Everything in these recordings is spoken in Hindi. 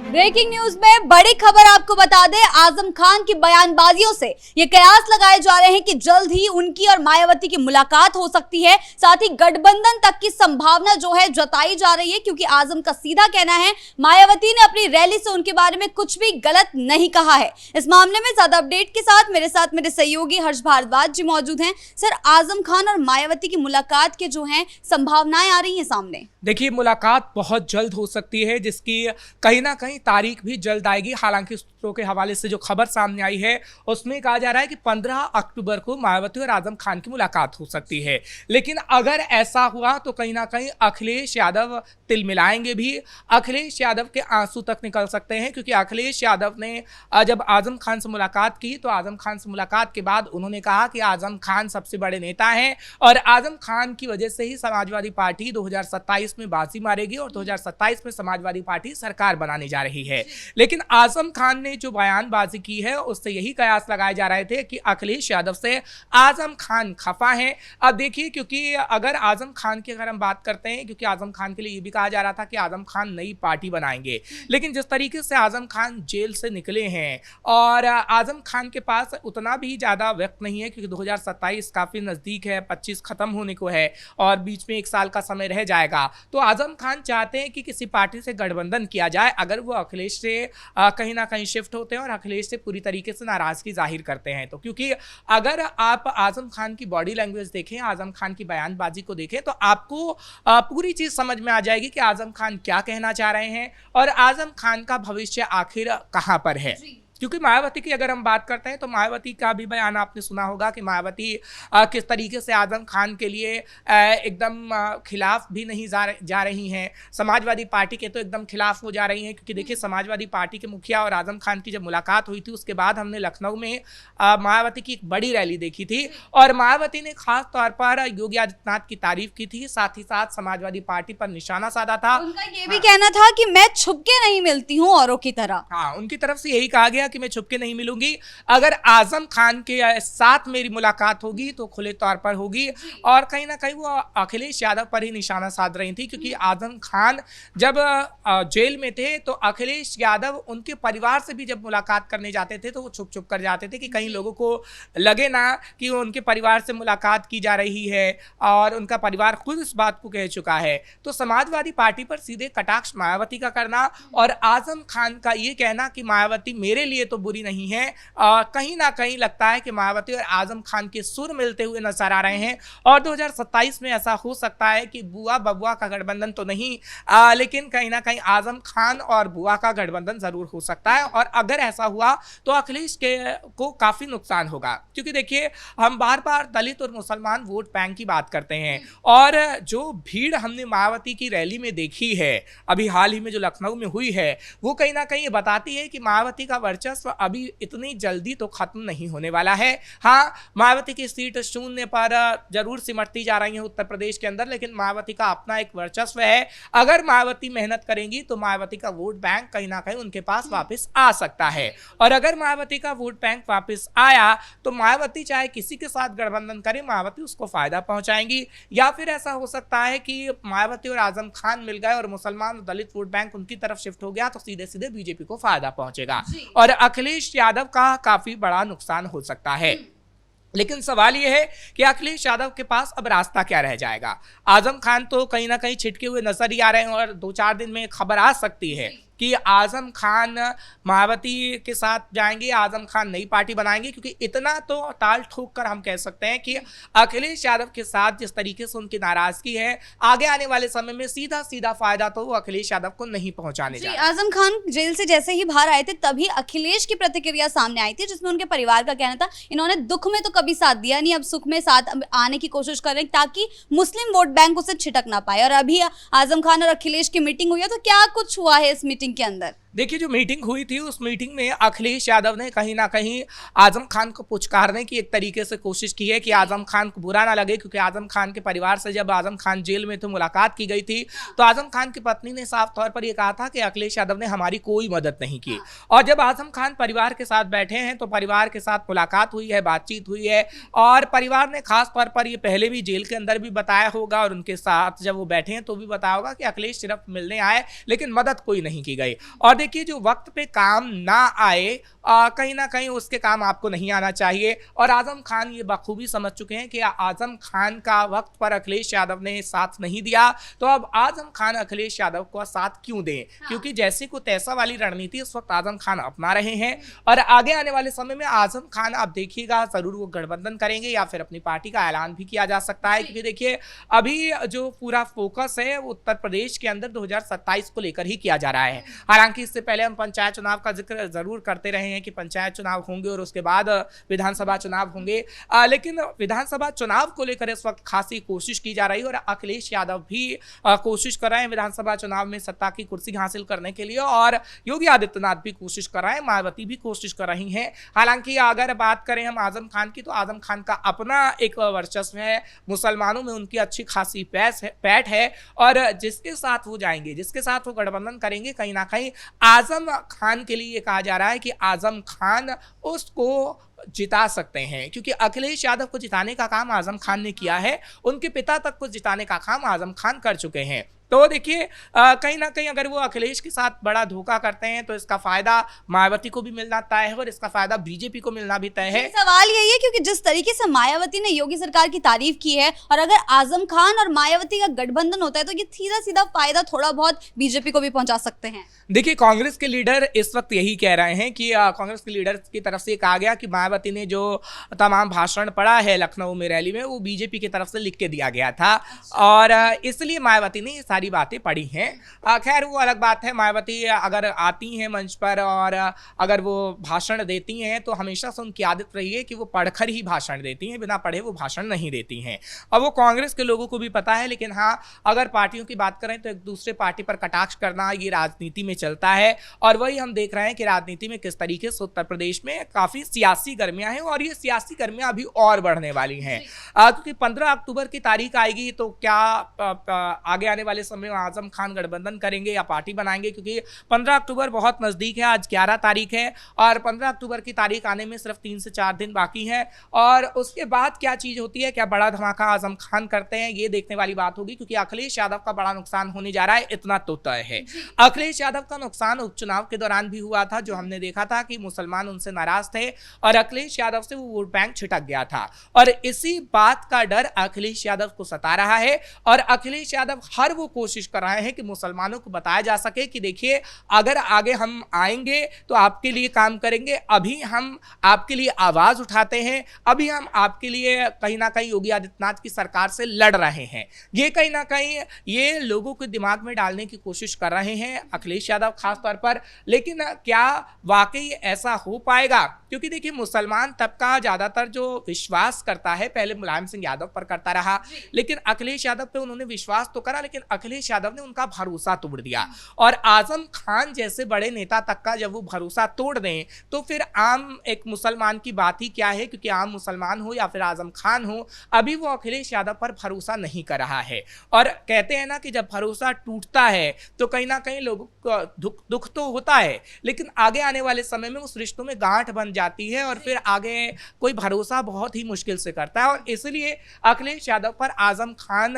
ब्रेकिंग न्यूज में बड़ी खबर आपको बता दें, आजम खान की बयानबाजियों से ये कयास लगाए जा रहे हैं कि जल्द ही उनकी और मायावती की मुलाकात हो सकती है। साथ ही गठबंधन तक की संभावना जो है जताई जा रही है, क्योंकि आजम का सीधा कहना है मायावती ने अपनी रैली से उनके बारे में कुछ भी गलत नहीं कहा है। इस मामले में ज्यादा अपडेट के साथ मेरे सहयोगी हर्ष भारद्वाज जी मौजूद हैं। सर, आजम खान और मायावती की मुलाकात के जो है संभावनाएं आ रही है सामने। देखिए, मुलाकात बहुत जल्द हो सकती है, जिसकी कहीं ना कहीं तारीख भी जल्द आएगी। हालांकि सूत्रों के हवाले से जो खबर सामने आई है उसमें कहा जा रहा है कि 15 अक्टूबर को मायावती और आजम खान की मुलाकात हो सकती है। लेकिन अगर ऐसा हुआ तो कहीं ना कहीं अखिलेश यादव तिल मिलाएंगे भी। अखिलेश यादव के आंसू तक निकल सकते हैं, क्योंकि अखिलेश यादव ने जब आजम खान से मुलाकात की तो आजम खान से मुलाकात के बाद उन्होंने कहा कि आजम खान सबसे बड़े नेता हैं और आजम खान की वजह से ही समाजवादी पार्टी 2027 में बाजी मारेगी और 2027 में समाजवादी पार्टी सरकार बनाने जा रही है। लेकिन आजम खान ने जो बयानबाजी की है उससे यही कयास लगाए जा रहे थे कि अखिलेश यादव से आजम खान खफा हैं। अब देखिए, क्योंकि अगर आजम खान की अगर हम बात करते हैं, क्योंकि आजम खान के लिए ये भी कहा जा रहा था कि आजम खान नई पार्टी बनाएंगे, लेकिन जिस तरीके से आजम खान जेल से निकले हैं और आजम खान के पास उतना भी ज्यादा वक्त नहीं है, क्योंकि 2027 काफी नजदीक है, 25 खत्म होने को है और बीच में 1 साल का समय रह जाएगा। तो आजम खान चाहते हैं कि किसी पार्टी से गठबंधन किया जाए। अगर वो अखिलेश से कहीं ना कहीं शिफ्ट होते हैं और अखिलेश से पूरी तरीके से नाराजगी जाहिर करते हैं, तो क्योंकि अगर आप आजम खान की बॉडी लैंग्वेज देखें, आजम खान की बयानबाजी को देखें, तो आपको पूरी चीज समझ में आ जाएगी कि आजम खान क्या कहना चाह रहे हैं और आजम खान का भविष्य आखिर कहां पर है। क्योंकि मायावती की अगर हम बात करते हैं तो मायावती का भी बयान आपने सुना होगा कि मायावती किस तरीके से आजम खान के लिए एकदम खिलाफ भी नहीं जा रही हैं। समाजवादी पार्टी के तो एकदम खिलाफ हो जा रही हैं, क्योंकि देखिए, समाजवादी पार्टी के मुखिया और आजम खान की जब मुलाकात हुई थी उसके बाद हमने लखनऊ में मायावती की एक बड़ी रैली देखी थी और मायावती ने खास तौर पर योगी आदित्यनाथ की तारीफ की थी, साथ ही साथ समाजवादी पार्टी पर निशाना साधा था। उनका ये भी कहना था कि मैं छुपके नहीं मिलती हूँ औरों की तरह। हाँ, उनकी तरफ से यही कहा गया कि मैं छुपके नहीं मिलूंगी, अगर आजम खान के साथ मेरी मुलाकात होगी तो खुले तौर पर होगी। और कहीं ना कहीं वो अखिलेश यादव पर ही निशाना साध रही थी, क्योंकि आजम खान जब जेल में थे तो अखिलेश यादव उनके परिवार से भी जब मुलाकात करने जाते थे तो वो छुप छुप कर जाते थे कि कहीं लोगों को लगे ना कि उनके परिवार से मुलाकात की जा रही है, और उनका परिवार खुद इस बात को कह चुका है। तो समाजवादी पार्टी पर सीधे कटाक्ष मायावती का करना और आजम खान का ये कहना कि मायावती मेरे लिए तो बुरी नहीं है, कहीं ना कहीं लगता है कि मायावती और आजम खान के सुर मिलते हुए नजर आ रहे हैं और 2027 में ऐसा हो सकता है कि बुआ बबुआ का गठबंधन तो नहीं, लेकिन कहीं ना कहीं आजम खान और बुआ का गठबंधन जरूर हो सकता है। और अगर ऐसा हुआ तो अखिलेश को काफी नुकसान होगा, क्योंकि देखिए, हम बार बार दलित और मुसलमान वोट बैंक की बात करते हैं और जो भीड़ हमने मायावती की रैली में देखी है अभी हाल ही में जो लखनऊ में हुई है, वो कहीं ना कहीं बताती है कि मायावती का वर्चस्व अभी इतनी जल्दी तो खत्म नहीं होने वाला है। हाँ, मायावती की सीट शून्य पर जरूर सिमटती जा रही है उत्तर प्रदेश के अंदर, लेकिन मायावती का अपना एक वर्चस्व है। अगर मायावती मेहनत करेंगी तो मायावती का वोट बैंक कहीं ना कहीं उनके पास वापस आ सकता है, और अगर मायावती का वोट बैंक वापस आया तो मायावती चाहे किसी के साथ गठबंधन करे, मायावती उसको फायदा पहुंचाएंगी। या फिर ऐसा हो सकता है कि मायावती और आजम खान मिल गए और मुसलमान और दलित वोट बैंक उनकी तरफ शिफ्ट हो गया, तो सीधे सीधे बीजेपी को फायदा पहुंचेगा और अखिलेश यादव का काफी बड़ा नुकसान हो सकता है। लेकिन सवाल यह है कि अखिलेश यादव के पास अब रास्ता क्या रह जाएगा। आजम खान तो कहीं ना कहीं छिटके हुए नजर ही आ रहे हैं और 2-4 दिन में खबर आ सकती है कि आजम खान मायावती के साथ जाएंगे, आजम खान नई पार्टी बनाएंगे, क्योंकि इतना तो ताल ठोक कर हम कह सकते हैं कि अखिलेश यादव के साथ जिस तरीके से उनकी नाराजगी है, आगे आने वाले समय में सीधा सीधा फायदा तो वो अखिलेश यादव को नहीं पहुंचाने जा रहा। आजम खान जेल से जैसे ही बाहर आए थे तभी अखिलेश की प्रतिक्रिया सामने आई थी, जिसमें उनके परिवार का कहना था इन्होंने दुख में तो कभी साथ दिया नहीं, अब सुख में साथ आने की कोशिश कर रहे हैं ताकि मुस्लिम वोट बैंक उसे छिटक ना पाए। और अभी आजम खान और अखिलेश की मीटिंग हुई है, तो क्या कुछ हुआ है इस मीटिंग के अंदर? देखिए, जो मीटिंग हुई थी उस मीटिंग में अखिलेश यादव ने कहीं ना कहीं आजम खान को पुचकारने की एक तरीके से कोशिश की है कि आजम खान को बुरा ना लगे, क्योंकि आजम खान के परिवार से जब आजम खान जेल में थे मुलाकात की गई थी तो आजम खान की पत्नी ने साफ तौर पर यह कहा था कि अखिलेश यादव ने हमारी कोई मदद नहीं की। और जब आजम खान परिवार के साथ बैठे हैं तो परिवार के साथ मुलाकात हुई है, बातचीत हुई है, और परिवार ने खास तौर पर ये पहले भी जेल के अंदर भी बताया होगा और उनके साथ जब वो बैठे हैं तो भी बताया होगा कि अखिलेश सिर्फ मिलने आए लेकिन मदद कोई नहीं की गई। और देखिए जो वक्त पे काम ना आए कहीं ना कहीं उसके काम आपको नहीं आना चाहिए। और आजम खान ये बखूबी समझ चुके हैं कि आजम खान का वक्त पर अखिलेश यादव ने साथ नहीं दिया, तो अब आजम खान अखिलेश यादव को साथ क्यों दें। क्योंकि जैसे को तैसा वाली रणनीति इस वक्त आजम खान अपना रहे हैं और आगे आने वाले समय में आजम खान आप देखिएगा जरूर वो गठबंधन करेंगे या फिर अपनी पार्टी का ऐलान भी किया जा सकता है। क्योंकि देखिए अभी जो पूरा फोकस है वो उत्तर प्रदेश के अंदर 2027 को लेकर ही किया जा रहा है। हालांकि इससे पहले हम पंचायत चुनाव का जिक्र जरूर करते रहे हैं कि पंचायत चुनाव होंगे और उसके बाद विधानसभा चुनाव होंगे, लेकिन विधानसभा चुनाव को लेकर इस वक्त खासी कोशिश की जा रही है और अखिलेश यादव भी कोशिश कर रहे हैं विधानसभा चुनाव में सत्ता की कुर्सी हासिल करने के लिए और योगी आदित्यनाथ भी कोशिश कर रहे हैं, मायावती भी कोशिश कर रही हैं। हालांकि अगर बात करें हम आजम खान की, तो आजम खान का अपना एक वर्चस्व है, मुसलमानों में उनकी अच्छी खासी पैठ है और जिसके साथ वो जाएंगे, जिसके साथ वो गठबंधन करेंगे, कहीं ना कहीं आजम खान के लिए कहा जा रहा है कि आजम खान उसको जिता सकते हैं। क्योंकि अखिलेश यादव को जिताने का काम आजम खान ने किया है, उनके पिता तक को जिताने का काम आजम खान कर चुके हैं। तो देखिए कहीं ना कहीं अगर वो अखिलेश के साथ बड़ा धोखा करते हैं तो इसका फायदा मायावती को भी मिलना तय है और इसका फायदा बीजेपी को मिलना भी तय है। सवाल यही है क्योंकि जिस तरीके से मायावती ने योगी सरकार की तारीफ की है और अगर आजम खान और मायावती का गठबंधन होता है तो ये सीधा सीधा फायदा थोड़ा बहुत बीजेपी को भी पहुंचा सकते हैं। देखिए कांग्रेस के लीडर इस वक्त यही कह रहे हैं कि कांग्रेस के लीडर की तरफ से कहा गया कि मायावती ने जो तमाम भाषण पढ़ा है लखनऊ में रैली में वो बीजेपी की तरफ से लिख के दिया गया था और इसलिए मायावती ने सारी बातें पढ़ी हैं। खैर वो अलग बात है, मायावती अगर आती हैं मंच पर और अगर वो भाषण देती हैं तो हमेशा से उनकी आदत रही है कि वो पढ़कर ही भाषण देती हैं, बिना पढ़े वो भाषण नहीं देती हैं। अब वो कांग्रेस के लोगों को भी पता है, लेकिन हाँ अगर पार्टियों की बात करें तो एक दूसरे पार्टी पर कटाक्ष करना ये राजनीति में चलता है और वही हम देख रहे हैं कि राजनीति में किस तरीके से उत्तर प्रदेश में काफी सियासी गर्मियां हैं और ये सियासी गर्मियां अभी और बढ़ने वाली हैं। क्योंकि 15 अक्टूबर की तारीख आएगी तो क्या आगे आने वाले समय में आजम खान गठबंधन करेंगे या पार्टी बनाएंगे, क्योंकि 15 अक्टूबर बहुत नजदीक है, आज 11 तारीख है और 15 अक्टूबर की तारीख आने में सिर्फ 3 से 4 दिन बाकी है और उसके बाद क्या चीज होती है, क्या बड़ा धमाका आजम खान करते हैं, ये देखने वाली बात होगी। क्योंकि अखिलेश यादव का बड़ा नुकसान होने जा रहा है, इतना तो तय है। अखिलेश यादव का नुकसान उपचुनाव के दौरान भी हुआ था, जो हमने देखा था कि मुसलमान उनसे नाराज थे और अखिलेश यादव से वो वोट बैंक छिटक गया था और इसी बात का डर अखिलेश यादव को सता रहा है और अखिलेश यादव हर वो कोशिश कर रहे हैं कि मुसलमानों को बताया जा सके कि देखिए अगर आगे हम आएंगे तो आपके लिए काम करेंगे, अभी हम आपके लिए आवाज उठाते हैं, अभी हम आपके लिए कहीं ना कहीं योगी आदित्यनाथ की सरकार से लड़ रहे हैं। ये कहीं ना कहीं ये लोगों के दिमाग में डालने की कोशिश कर रहे हैं अखिलेश यादव खास तौर पर, लेकिन क्या वाकई ऐसा हो पाएगा? क्योंकि देखिए मुसलमान तबका ज्यादातर जो विश्वास करता है, पहले मुलायम सिंह यादव पर करता रहा, लेकिन अखिलेश यादव पे उन्होंने विश्वास तो करा, लेकिन अखिलेश यादव ने उनका भरोसा तोड़ दिया और आजम खान जैसे बड़े नेता तक का जब वो भरोसा तोड़ दें तो फिर आम एक मुसलमान की बात ही क्या है। क्योंकि आम मुसलमान हो या फिर आजम खान हो, अभी वो अखिलेश यादव पर भरोसा नहीं कर रहा है और कहते हैं ना कि जब भरोसा टूटता है तो कहीं ना कहीं लोगों को दुख तो होता है, लेकिन आगे आने वाले समय में उस रिश्तों में गांठ बन जाती है और फिर आगे कोई भरोसा बहुत ही मुश्किल से करता है और इसलिए अखिलेश यादव पर आजम खान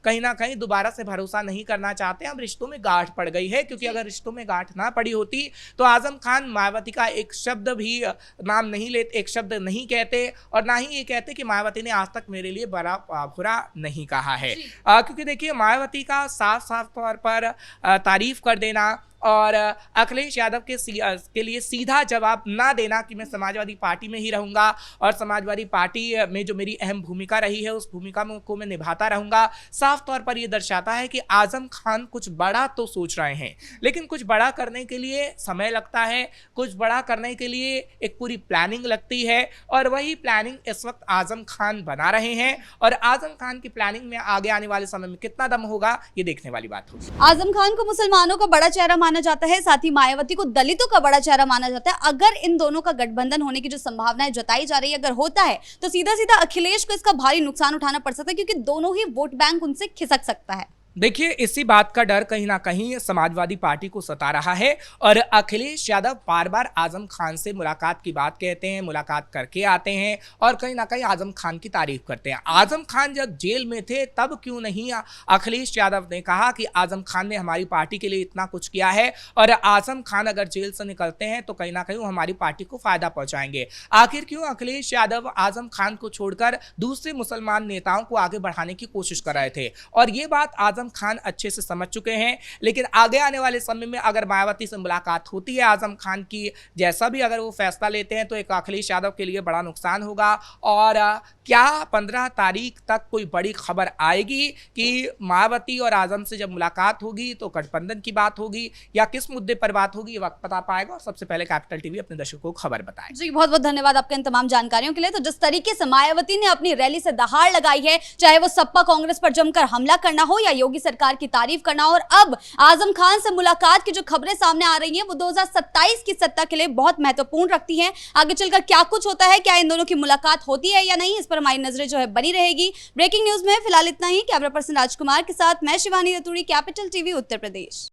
कहीं ना कहीं दोबारा से भरोसा नहीं करना चाहते। अब रिश्तों में गांठ पड़ गई है, क्योंकि अगर रिश्तों में गांठ ना पड़ी होती तो आजम खान मायावती का एक शब्द भी नाम नहीं लेते, एक शब्द नहीं कहते और ना ही ये कहते कि मायावती ने आज तक मेरे लिए बड़ा बुरा नहीं कहा है। क्योंकि देखिए मायावती का साफ साफ तौर पर तारीफ कर देना और अखिलेश यादव के लिए सीधा जवाब ना देना कि मैं समाजवादी पार्टी में ही रहूंगा और समाजवादी पार्टी में जो मेरी अहम भूमिका रही है उस भूमिका को मैं निभाता रहूंगा, साफ तौर पर यह दर्शाता है कि आजम खान कुछ बड़ा तो सोच रहे हैं, लेकिन कुछ बड़ा करने के लिए समय लगता है, कुछ बड़ा करने के लिए एक पूरी प्लानिंग लगती है और वही प्लानिंग इस वक्त आजम खान बना रहे हैं और आजम खान की प्लानिंग में आगे आने वाले समय में कितना दम होगा ये देखने वाली बात होगी। आजम खान को मुसलमानों का बड़ा चेहरा माना जाता है, साथ ही मायावती को दलितों का बड़ा चेहरा माना जाता है। अगर इन दोनों का गठबंधन होने की जो संभावनाएं जताई जा रही है अगर होता है तो सीधा सीधा अखिलेश को इसका भारी नुकसान उठाना पड़ सकता है, क्योंकि दोनों ही वोट बैंक उनसे खिसक सकता है। देखिए, इसी बात का डर कहीं ना कहीं समाजवादी पार्टी को सता रहा है और अखिलेश यादव बार बार आजम खान से मुलाकात की बात कहते हैं, मुलाकात करके आते हैं और कहीं ना कहीं आजम खान की तारीफ करते हैं। आजम खान जब जेल में थे तब क्यों नहीं अखिलेश यादव ने कहा कि आजम खान ने हमारी पार्टी के लिए इतना कुछ किया है और आजम खान अगर जेल से निकलते हैं तो कहीं ना कहीं वो हमारी पार्टी को फायदा पहुंचाएंगे। आखिर क्यों अखिलेश यादव आजम खान को छोड़कर दूसरे मुसलमान नेताओं को आगे बढ़ाने की कोशिश कर रहे थे और ये बात आजम खान अच्छे से समझ चुके हैं। लेकिन आगे आने वाले समय में अगर मायावती से मुलाकात होती है आजम खान की, जैसा भी अगर वो फैसला लेते हैं तो एक अखिलेश यादव के लिए बड़ा नुकसान होगा। और क्या 15 तारीख तक कोई बड़ी खबर आएगी कि मायावती और आजम से जब मुलाकात होगी तो गठबंधन की बात होगी या किस मुद्दे पर बात होगी, ये वक्त बता पाएगा। और सबसे पहले कैपिटल टीवी अपने दर्शकों को खबर बताए। जी बहुत बहुत धन्यवाद आपके इन तमाम जानकारियों के लिए। तो जिस तरीके से मायावती ने अपनी रैली से दहाड़ लगाई है, चाहे वो सपा कांग्रेस पर जमकर हमला करना हो या योगी सरकार की तारीफ करना हो, और अब आजम खान से मुलाकात की जो खबरें सामने आ रही हैं वो 2027 की सत्ता के लिए बहुत महत्वपूर्ण रखती हैं। आगे चलकर क्या कुछ होता है, क्या इन दोनों की मुलाकात होती है या नहीं, इस पर हमारी नजरें जो है बनी रहेगी। ब्रेकिंग न्यूज में फिलहाल इतना ही। कैमरा पर्सन राजकुमार के साथ मैं शिवानी रतूड़ी, कैपिटल टीवी उत्तर प्रदेश।